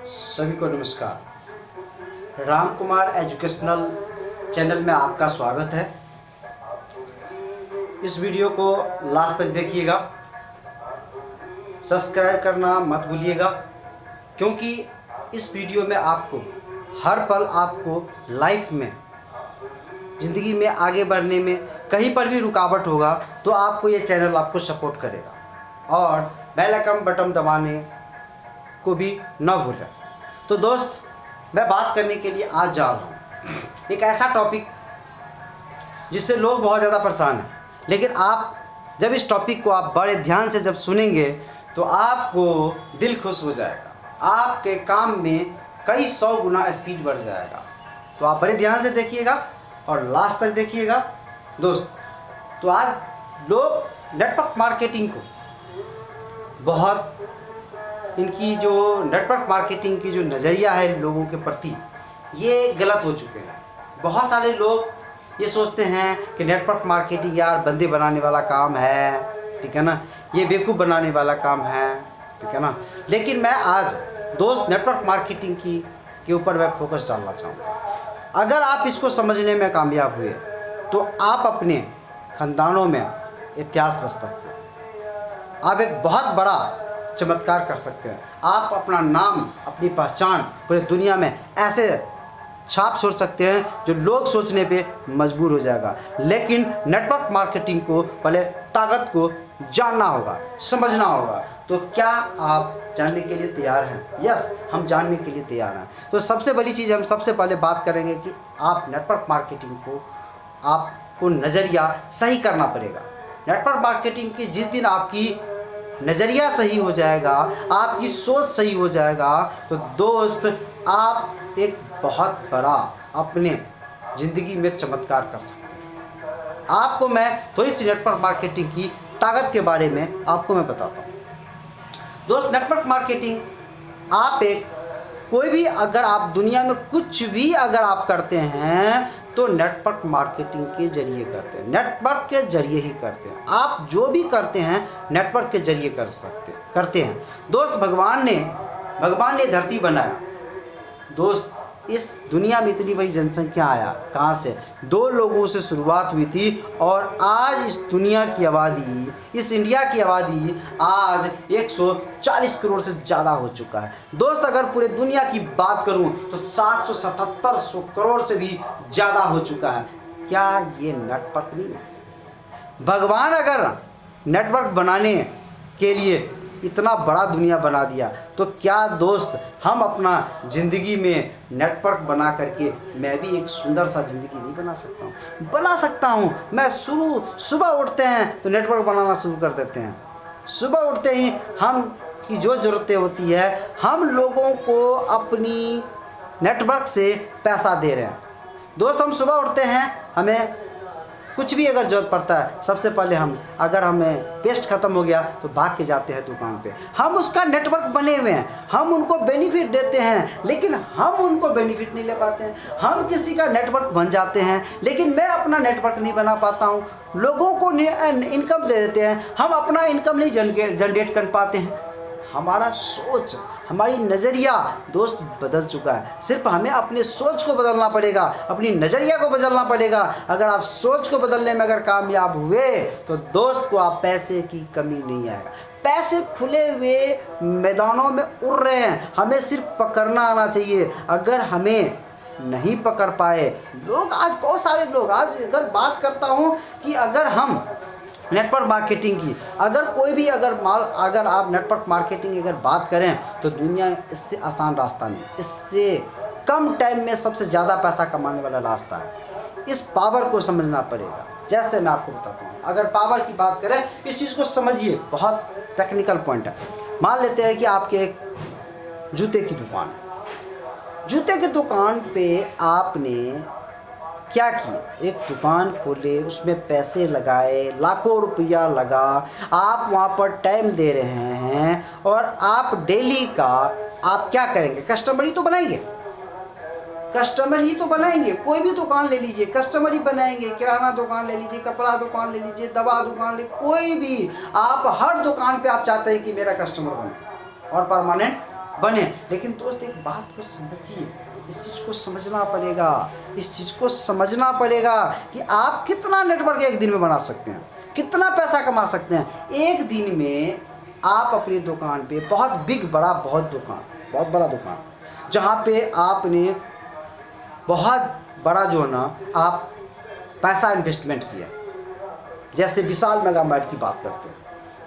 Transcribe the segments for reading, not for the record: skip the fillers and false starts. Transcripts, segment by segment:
सभी को नमस्कार। राम कुमार एजुकेशनल चैनल में आपका स्वागत है। इस वीडियो को लास्ट तक देखिएगा, सब्सक्राइब करना मत भूलिएगा, क्योंकि इस वीडियो में आपको हर पल आपको लाइफ में ज़िंदगी में आगे बढ़ने में कहीं पर भी रुकावट होगा तो आपको ये चैनल आपको सपोर्ट करेगा और बेल आइकन बटन दबाने को भी न भूलें। तो दोस्त, मैं बात करने के लिए आज जा रहा हूँ एक ऐसा टॉपिक जिससे लोग बहुत ज़्यादा परेशान हैं, लेकिन आप जब इस टॉपिक को आप बड़े ध्यान से जब सुनेंगे तो आपको दिल खुश हो जाएगा, आपके काम में कई 100 गुना स्पीड बढ़ जाएगा। तो आप बड़े ध्यान से देखिएगा और लास्ट तक देखिएगा दोस्त। तो आज लोग नेटवर्क मार्केटिंग को बहुत, इनकी जो नेटवर्क मार्केटिंग की जो नज़रिया है लोगों के प्रति, ये गलत हो चुके हैं। बहुत सारे लोग ये सोचते हैं कि नेटवर्क मार्केटिंग यार बंदे बनाने वाला काम है, ठीक है ना, ये बेवकूफ़ बनाने वाला काम है, ठीक है ना। लेकिन मैं आज दोस्त नेटवर्क मार्केटिंग के ऊपर मैं फोकस डालना चाहूँगा। अगर आप इसको समझने में कामयाब हुए तो आप अपने ख़ानदानों में इतिहास रच सकते हैं, आप एक बहुत बड़ा चमत्कार कर सकते हैं, आप अपना नाम, अपनी पहचान पूरी दुनिया में ऐसे छाप छोड़ सकते हैं जो लोग सोचने पे मजबूर हो जाएगा। लेकिन नेटवर्क मार्केटिंग को पहले ताकत को जानना होगा, समझना होगा। तो क्या आप जानने के लिए तैयार हैं? यस, हम जानने के लिए तैयार हैं। तो सबसे बड़ी चीज़ हम सबसे पहले बात करेंगे कि आप नेटवर्क मार्केटिंग को आपको नज़रिया सही करना पड़ेगा। नेटवर्क मार्केटिंग की जिस दिन आपकी नज़रिया सही हो जाएगा, आपकी सोच सही हो जाएगा, तो दोस्त आप एक बहुत बड़ा अपने ज़िंदगी में चमत्कार कर सकते हैं। आपको मैं थोड़ी सी नेटवर्क मार्केटिंग की ताकत के बारे में आपको मैं बताता हूँ दोस्त। नेटवर्क मार्केटिंग आप एक कोई भी, अगर आप दुनिया में कुछ भी अगर आप करते हैं तो नेटवर्क मार्केटिंग के जरिए करते हैं, नेटवर्क के जरिए ही करते हैं। आप जो भी करते हैं नेटवर्क के जरिए करते हैं दोस्त। भगवान ने धरती बनाया दोस्त। इस दुनिया में इतनी बड़ी जनसंख्या आया कहाँ से? 2 लोगों से शुरुआत हुई थी और आज इस दुनिया की आबादी, इस इंडिया की आबादी आज 140 करोड़ से ज़्यादा हो चुका है दोस्त। अगर पूरे दुनिया की बात करूं तो 777 करोड़ से भी ज़्यादा हो चुका है। क्या ये नेटवर्क नहीं है? भगवान अगर नेटवर्क बनाने के लिए इतना बड़ा दुनिया बना दिया तो क्या दोस्त हम अपना ज़िंदगी में नेटवर्क बना करके मैं भी एक सुंदर सा ज़िंदगी नहीं बना सकता हूँ? बना सकता हूँ। मैं सुबह उठते हैं तो नेटवर्क बनाना शुरू कर देते हैं। सुबह उठते ही हम की जो ज़रूरतें होती है, हम लोगों को अपनी नेटवर्क से पैसा दे रहे हैं दोस्त। हम सुबह उठते हैं, हमें कुछ भी अगर ज़रूरत पड़ता है, सबसे पहले अगर हमें पेस्ट ख़त्म हो गया तो भाग के जाते हैं दुकान पे। हम उसका नेटवर्क बने हुए हैं, हम उनको बेनिफिट देते हैं, लेकिन हम उनको बेनिफिट नहीं ले पाते हैं। हम किसी का नेटवर्क बन जाते हैं, लेकिन मैं अपना नेटवर्क नहीं बना पाता हूँ। लोगों को इनकम दे देते हैं, हम अपना इनकम नहीं जनरेट कर पाते हैं। हमारा सोच, हमारी नज़रिया दोस्त बदल चुका है। सिर्फ हमें अपने सोच को बदलना पड़ेगा, अपनी नज़रिया को बदलना पड़ेगा। अगर आप सोच को बदलने में अगर कामयाब हुए तो दोस्त को आप पैसे की कमी नहीं आएगा। पैसे खुले हुए मैदानों में उड़ रहे हैं, हमें सिर्फ पकड़ना आना चाहिए। अगर हमें नहीं पकड़ पाए लोग, आज बहुत सारे लोग, आज अगर बात करता हूँ कि अगर हम नेटवर्क मार्केटिंग की, अगर कोई भी अगर आप नेटवर्क मार्केटिंग अगर बात करें तो दुनिया में इससे आसान रास्ता नहीं, इससे कम टाइम में सबसे ज़्यादा पैसा कमाने वाला रास्ता है। इस पावर को समझना पड़ेगा। जैसे मैं आपको बताता हूँ, अगर पावर की बात करें, इस चीज़ को समझिए, बहुत टेक्निकल पॉइंट है। मान लेते हैं कि आपके एक जूते की दुकान है। जूते की दुकान पे आपने क्या किए? एक दुकान खोले, उसमें पैसे लगाए, लाखों रुपया लगा, आप वहाँ पर टाइम दे रहे हैं और आप डेली का आप क्या करेंगे? कस्टमर ही तो बनाएंगे, कस्टमर ही तो बनाएंगे। कोई भी दुकान ले लीजिए, कस्टमर ही बनाएंगे। किराना दुकान ले लीजिए, कपड़ा दुकान ले लीजिए, दवा दुकान ले, कोई भी, आप हर दुकान पे आप चाहते हैं कि मेरा कस्टमर बने और परमानेंट बने। लेकिन दोस्त एक बात को समझिए, इस चीज़ को समझना पड़ेगा, इस चीज़ को समझना पड़ेगा कि आप कितना नेटवर्क एक दिन में बना सकते हैं, कितना पैसा कमा सकते हैं। एक दिन में आप अपनी दुकान पे बहुत बहुत बड़ा दुकान जहाँ पे आपने बहुत बड़ा जो है ना आप पैसा इन्वेस्टमेंट किया, जैसे विशाल मेगा मार्ट की बात करते हैं,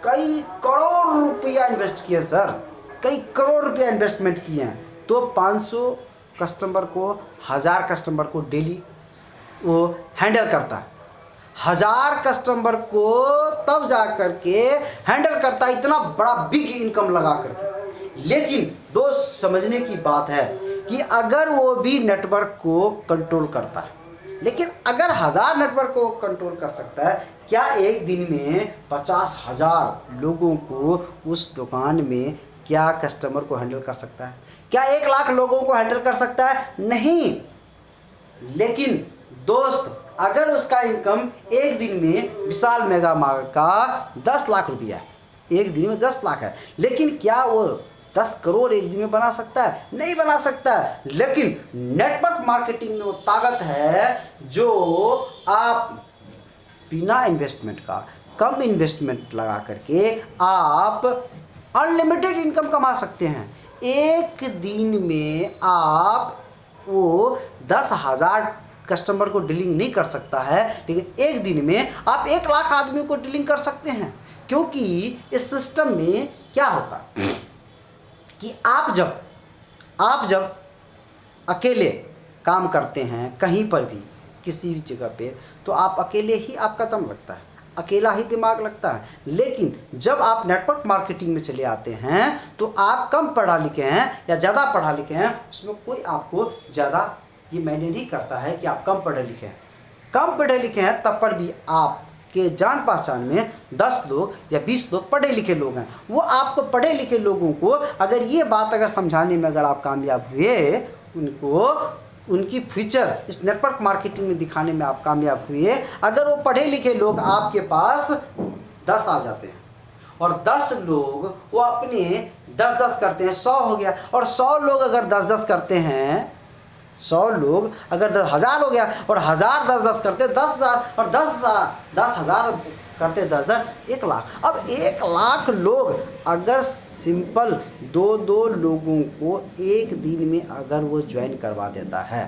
कई करोड़ रुपया इन्वेस्ट किए सर, कई करोड़ रुपया इन्वेस्टमेंट किए हैं। तो 500 कस्टमर को, 1000 कस्टमर को डेली वो हैंडल करता है, 1000 कस्टमर को तब जा कर के हैंडल करता है, इतना बड़ा बिग इनकम लगा करके। लेकिन दोस्त समझने की बात है कि अगर वो भी नेटवर्क को कंट्रोल करता है, लेकिन अगर 1000 नेटवर्क को कंट्रोल कर सकता है, क्या एक दिन में 50,000 लोगों को उस दुकान में क्या कस्टमर को हैंडल कर सकता है? क्या 1 लाख लोगों को हैंडल कर सकता है? नहीं। लेकिन दोस्त अगर उसका इनकम एक दिन में विशाल मेगा मार्ट का 10 लाख रुपया है, एक दिन में 10 लाख है, लेकिन क्या वो 10 करोड़ एक दिन में बना सकता है? नहीं बना सकता है। लेकिन नेटवर्क मार्केटिंग में वो ताकत है जो आप बिना इन्वेस्टमेंट का, कम इन्वेस्टमेंट लगा करके आप अनलिमिटेड इनकम कमा सकते हैं। एक दिन में आप वो 10,000 कस्टमर को डीलिंग नहीं कर सकता है, लेकिन एक दिन में आप 1 लाख आदमी को डीलिंग कर सकते हैं। क्योंकि इस सिस्टम में क्या होता है कि आप जब अकेले काम करते हैं कहीं पर भी, किसी भी जगह पे, तो आप अकेले ही आपका दम लगता है, अकेला ही दिमाग लगता है। लेकिन जब आप नेटवर्क मार्केटिंग में चले आते हैं तो आप कम पढ़ा लिखे हैं या ज़्यादा पढ़ा लिखे हैं, उसमें कोई आपको ज़्यादा ये मैंने नहीं करता है कि आप कम पढ़े लिखे हैं। कम पढ़े लिखे हैं तब पर भी आपके जान पहचान में 10 लोग या 20 लोग पढ़े लिखे लोग हैं। वो आपको पढ़े लिखे लोगों को अगर ये बात अगर समझाने में अगर आप कामयाब हुए, उनको उनकी फीचर इस नेटवर्क मार्केटिंग में दिखाने में आप कामयाब हुए, अगर वो पढ़े लिखे लोग आपके पास 10 आ जाते हैं और 10 लोग वो अपने 10-10 करते हैं, 100 हो गया। और 100 लोग अगर 10-10 करते हैं, 100 लोग अगर 10,000 हो गया, और 1000 10-10 करते 10,000, और 10,000 करते 10,000, 1 लाख। अब 1 लाख लोग अगर सिंपल 2-2 लोगों को एक दिन में अगर वो ज्वाइन करवा देता है,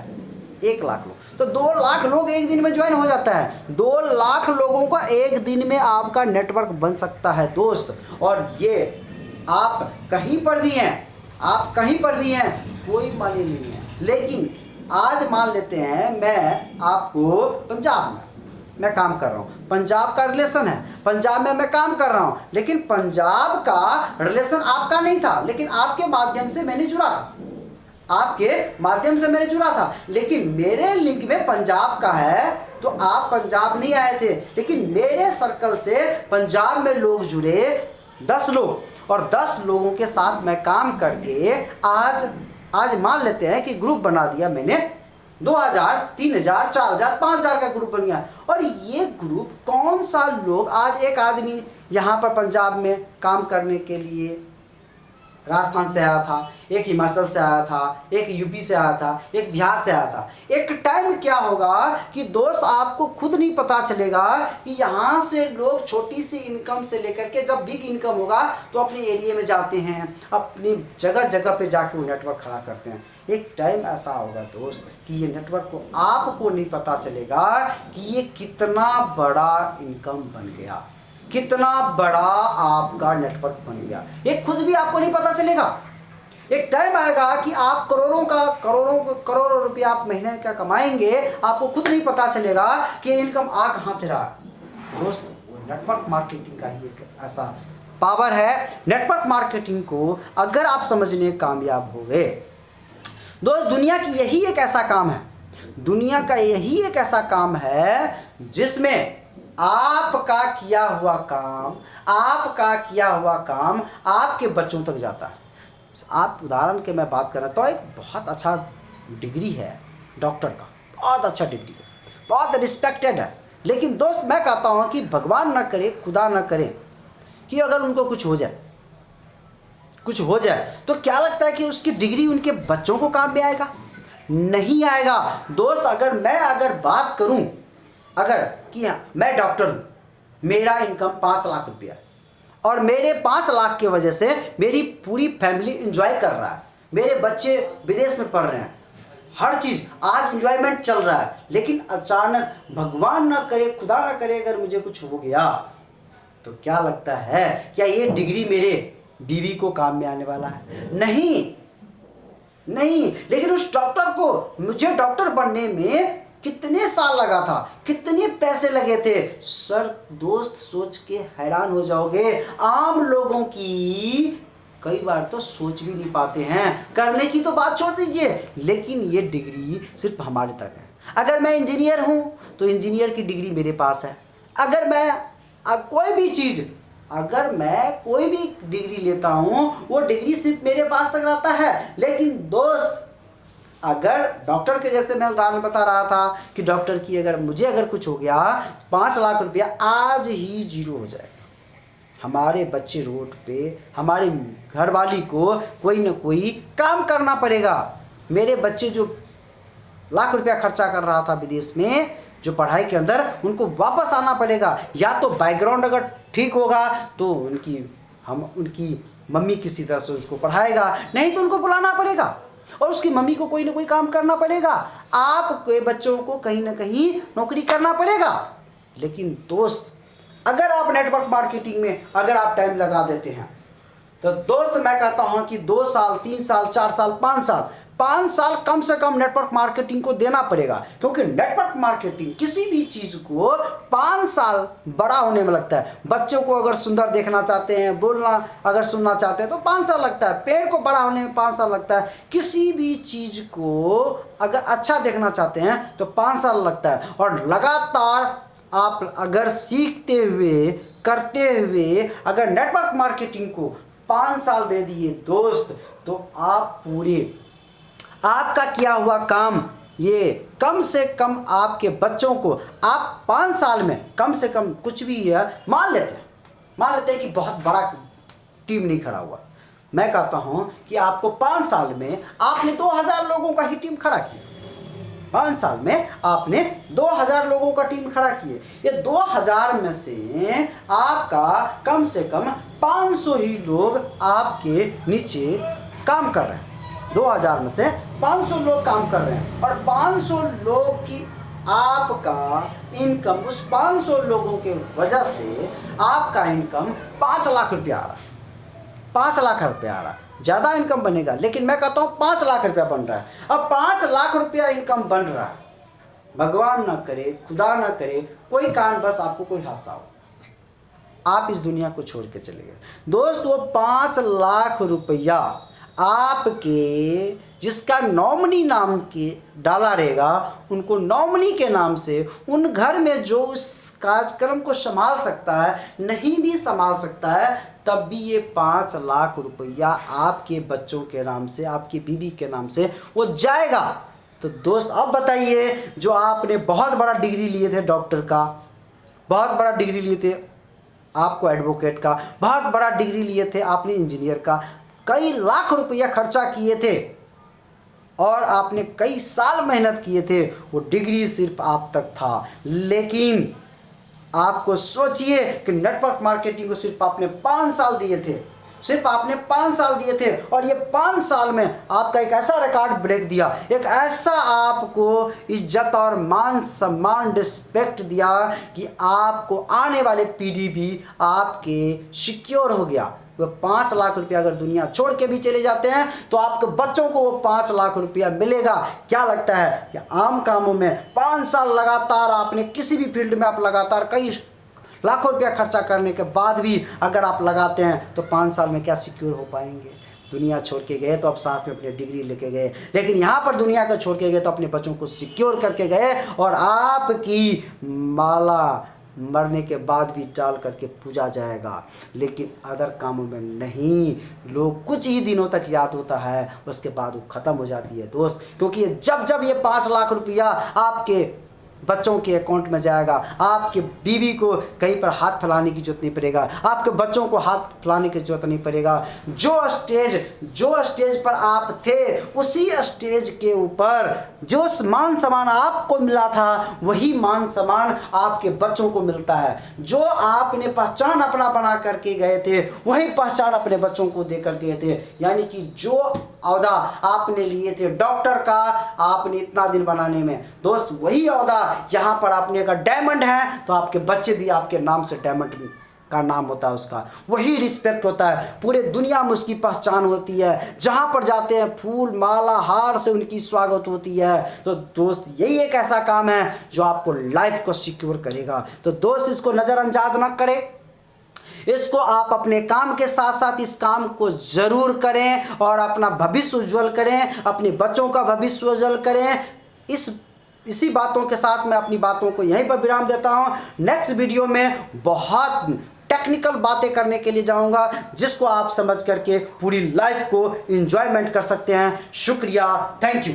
1 लाख लोग, तो 2 लाख लोग एक दिन में ज्वाइन हो जाता है। 2 लाख लोगों का एक दिन में आपका नेटवर्क बन सकता है दोस्त। और ये आप कहीं पर भी हैं, आप कहीं पर भी हैं, कोई माने नहीं है। लेकिन आज मान लेते हैं मैं आपको पंजाब में मैं काम कर रहा हूँ, पंजाब का रिलेशन है, पंजाब में मैं काम कर रहा हूँ, लेकिन पंजाब का रिलेशन आपका नहीं था, लेकिन आपके माध्यम से मैंने जुड़ा था, आपके माध्यम से मैंने जुड़ा था, लेकिन मेरे लिंक में पंजाब का है। तो आप पंजाब नहीं आए थे, लेकिन मेरे सर्कल से पंजाब में लोग जुड़े, 10 लोग, और 10 लोगों के साथ मैं काम करके आज मान लेते हैं कि ग्रुप बना दिया मैंने, 2000, 3000, 4000, 5000 का ग्रुप बन गया। और ये ग्रुप कौन सा लोग, आज एक आदमी यहाँ पर पंजाब में काम करने के लिए राजस्थान से आया था, एक हिमाचल से आया था, एक यूपी से आया था, एक बिहार से आया था। एक टाइम क्या होगा कि दोस्त आपको खुद नहीं पता चलेगा कि यहाँ से लोग छोटी सी इनकम से लेकर के जब बिग इनकम होगा तो अपने एरिया में जाते हैं, अपनी जगह जगह पे जाके वो नेटवर्क खड़ा करते हैं। एक टाइम ऐसा होगा दोस्त कि ये नेटवर्क को आपको नहीं पता चलेगा कि ये कितना बड़ा इनकम बन गया, कितना बड़ा आपका नेटवर्क बन गया, ये खुद भी आपको नहीं पता चलेगा। एक टाइम आएगा कि आप करोड़ों रुपया आप महीने का कमाएंगे, आपको खुद नहीं पता चलेगा कि इनकम आ कहाँ से रहा। दोस्त वो नेटवर्क मार्केटिंग का ही एक ऐसा पावर है। नेटवर्क मार्केटिंग को अगर आप समझने कामयाब हो गए दोस्त, दुनिया की यही एक ऐसा काम है, दुनिया का यही एक ऐसा काम है जिसमें आपका किया हुआ काम आपके बच्चों तक जाता है। आप उदाहरण के मैं बात कर रहा तो एक बहुत अच्छा डिग्री है डॉक्टर का, बहुत अच्छा डिग्री है, बहुत रिस्पेक्टेड है। लेकिन दोस्त मैं कहता हूँ कि भगवान ना करे, खुदा ना करे कि अगर उनको कुछ हो जाए, कुछ हो जाए तो क्या लगता है कि उसकी डिग्री उनके बच्चों को काम में आएगा? नहीं आएगा। दोस्त, अगर बात करूं, अगर कि हाँ मैं डॉक्टर हूं, मेरा इनकम 5 लाख रुपया है और मेरे 5 लाख की वजह से मेरी पूरी फैमिली एंजॉय कर रहा है, मेरे बच्चे विदेश में पढ़ रहे हैं, हर चीज़ आज एंजॉयमेंट चल रहा है, लेकिन अचानक भगवान ना करे, खुदा ना करे, अगर मुझे कुछ हो गया तो क्या लगता है, क्या ये डिग्री मेरे बीवी को काम में आने वाला है? नहीं नहीं। लेकिन उस डॉक्टर को, मुझे डॉक्टर बनने में कितने साल लगा था, कितने पैसे लगे थे सर। दोस्त, सोच के हैरान हो जाओगे। आम लोगों की कई बार तो सोच भी नहीं पाते हैं, करने की तो बात छोड़ दीजिए, लेकिन ये डिग्री सिर्फ हमारे तक है। अगर मैं इंजीनियर हूं तो इंजीनियर की डिग्री मेरे पास है। अगर मैं कोई भी डिग्री लेता हूं, वो डिग्री सिर्फ मेरे पास तक रहता है। लेकिन दोस्त, अगर डॉक्टर के, जैसे मैं उदाहरण बता रहा था कि डॉक्टर की मुझे अगर कुछ हो गया, 5 लाख रुपया आज ही जीरो हो जाएगा। हमारे बच्चे रोड पे, हमारे घरवाली को कोई ना कोई काम करना पड़ेगा। मेरे बच्चे जो लाख रुपया खर्चा कर रहा था विदेश में जो पढ़ाई के अंदर, उनको वापस आना पड़ेगा। या तो बैकग्राउंड अगर ठीक होगा तो उनकी मम्मी किसी तरह से उसको पढ़ाएगा, नहीं तो उनको बुलाना पड़ेगा और उसकी मम्मी को कोई ना कोई काम करना पड़ेगा। आपके बच्चों को कहीं ना कहीं नौकरी करना पड़ेगा। लेकिन दोस्त, अगर आप नेटवर्क मार्केटिंग में अगर आप टाइम लगा देते हैं तो दोस्त, मैं कहता हूं कि 2 साल, 3 साल, 4 साल, 5 साल कम से कम नेटवर्क मार्केटिंग को देना पड़ेगा। क्योंकि नेटवर्क मार्केटिंग किसी भी चीज को 5 साल बड़ा होने में लगता है। बच्चों को अगर सुंदर देखना चाहते हैं, बोलना अगर सुनना चाहते हैं तो 5 साल लगता है। पेड़ को बड़ा होने में 5 साल लगता है। किसी भी चीज को अगर अच्छा देखना चाहते हैं तो 5 साल लगता है। और लगातार आप अगर सीखते हुए, करते हुए अगर नेटवर्क मार्केटिंग को 5 साल दे दिए दोस्त, तो आपका किया हुआ काम, ये कम से कम आपके बच्चों को आप 5 साल में कम से कम कुछ भी है, मान लेते हैं कि बहुत बड़ा टीम नहीं खड़ा हुआ। मैं कहता हूं कि आपको 5 साल में आपने 2000 लोगों का ही टीम खड़ा किया। 5 साल में आपने 2000 लोगों का टीम खड़ा किए। ये 2000 में से आपका कम से कम 500 ही लोग आपके नीचे काम कर रहे हैं। 2000 में से 500 लोग काम कर रहे हैं और 500 लोग की आपका इनकम, उस 500 लोगों के वजह से आपका इनकम 5 लाख रुपया आ रहा है। 5 लाख रुपया आ रहा है। ज़्यादा इनकम बनेगा, लेकिन मैं कहता हूँ 5 लाख रुपया बन रहा है। अब 5 लाख रुपया इनकम बन रहा है, भगवान ना करे, खुदा ना करे, कोई कारणवश आपको कोई हादसा हो, आप इस दुनिया को छोड़ के चले गए दोस्त, वो 5 लाख रुपया आपके जिसका नॉमिनी नाम के डाला रहेगा, उनको नॉमिनी के नाम से उन घर में जो उस कार्यक्रम को संभाल सकता है, नहीं भी संभाल सकता है, तब भी ये 5 लाख रुपया आपके बच्चों के नाम से, आपकी बीवी के नाम से वो जाएगा। तो दोस्त, अब बताइए, जो आपने बहुत बड़ा डिग्री लिए थे डॉक्टर का, बहुत बड़ा डिग्री लिए थे आपको एडवोकेट का, बहुत बड़ा डिग्री लिए थे आपने इंजीनियर का, कई लाख रुपया खर्चा किए थे और आपने कई साल मेहनत किए थे, वो डिग्री सिर्फ आप तक था। लेकिन आपको सोचिए कि नेटवर्क मार्केटिंग को सिर्फ आपने 5 साल दिए थे, सिर्फ आपने 5 साल दिए थे और ये 5 साल में आपका एक ऐसा रिकॉर्ड ब्रेक दिया, एक ऐसा आपको इज्जत और मान सम्मान, रिस्पेक्ट दिया कि आपको आने वाले पीढ़ी भी आपके सिक्योर हो गया। वो 5 लाख रुपया अगर दुनिया छोड़ के भी चले जाते हैं तो आपके बच्चों को वो 5 लाख रुपया मिलेगा। क्या लगता है कि आम कामों में 5 साल लगातार आपने किसी भी फील्ड में आप लगातार कई लाखों रुपया खर्चा करने के बाद भी अगर आप लगाते हैं तो 5 साल में क्या सिक्योर हो पाएंगे? दुनिया छोड़ के गए तो आप साथ में अपनी डिग्री लेके गए, लेकिन यहाँ पर दुनिया को छोड़ के गए तो अपने बच्चों को सिक्योर करके गए और आपकी माला मरने के बाद भी टाल करके पूजा जाएगा, लेकिन अदर कामों में नहीं। लोग कुछ ही दिनों तक याद होता है, उसके बाद वो ख़त्म हो जाती है दोस्त। क्योंकि जब जब ये 5 लाख रुपया आपके बच्चों के अकाउंट में जाएगा। आपके बीवी को कहीं पर हाथ फैलाने की जरूरत नहीं पड़ेगा, आपके बच्चों को हाथ फैलाने की जरूरत नहीं पड़ेगा। जो स्टेज पर आप थे, उसी स्टेज के ऊपर जो मान सम्मान आपको मिला था, वही मान सम्मान आपके बच्चों को मिलता है। जो आपने पहचान अपना बना करके गए थे, वही पहचान अपने बच्चों को दे कर गए थे। यानी कि जो औहदा आपने लिए थे डॉक्टर का, आपने इतना दिन बनाने में, दोस्त वही औहदा यहाँ पर आपने अगर डायमंड है तो आपके बच्चे भी आपके नाम से डायमंड का नाम होता है, उसका वही रिस्पेक्ट होता है। पूरे दुनिया में उसकी पहचान होती है। जहाँ पर जाते हैं फूल माला हार से उनकी स्वागत होती है। तो दोस्त यही एक ऐसा काम है जो आपको लाइफ को सिक्योर करेगा। तो दोस्त इसको नज़रअंदाज ना करें, इसको आप अपने काम के साथ साथ इस काम को जरूर करें और अपना भविष्य उज्जवल करें, अपने बच्चों का भविष्य उज्जवल करें। इसी बातों के साथ मैं अपनी बातों को यहीं पर विराम देता हूं। नेक्स्ट वीडियो में बहुत टेक्निकल बातें करने के लिए जाऊंगा, जिसको आप समझ करके पूरी लाइफ को एंजॉयमेंट कर सकते हैं। शुक्रिया, थैंक यू।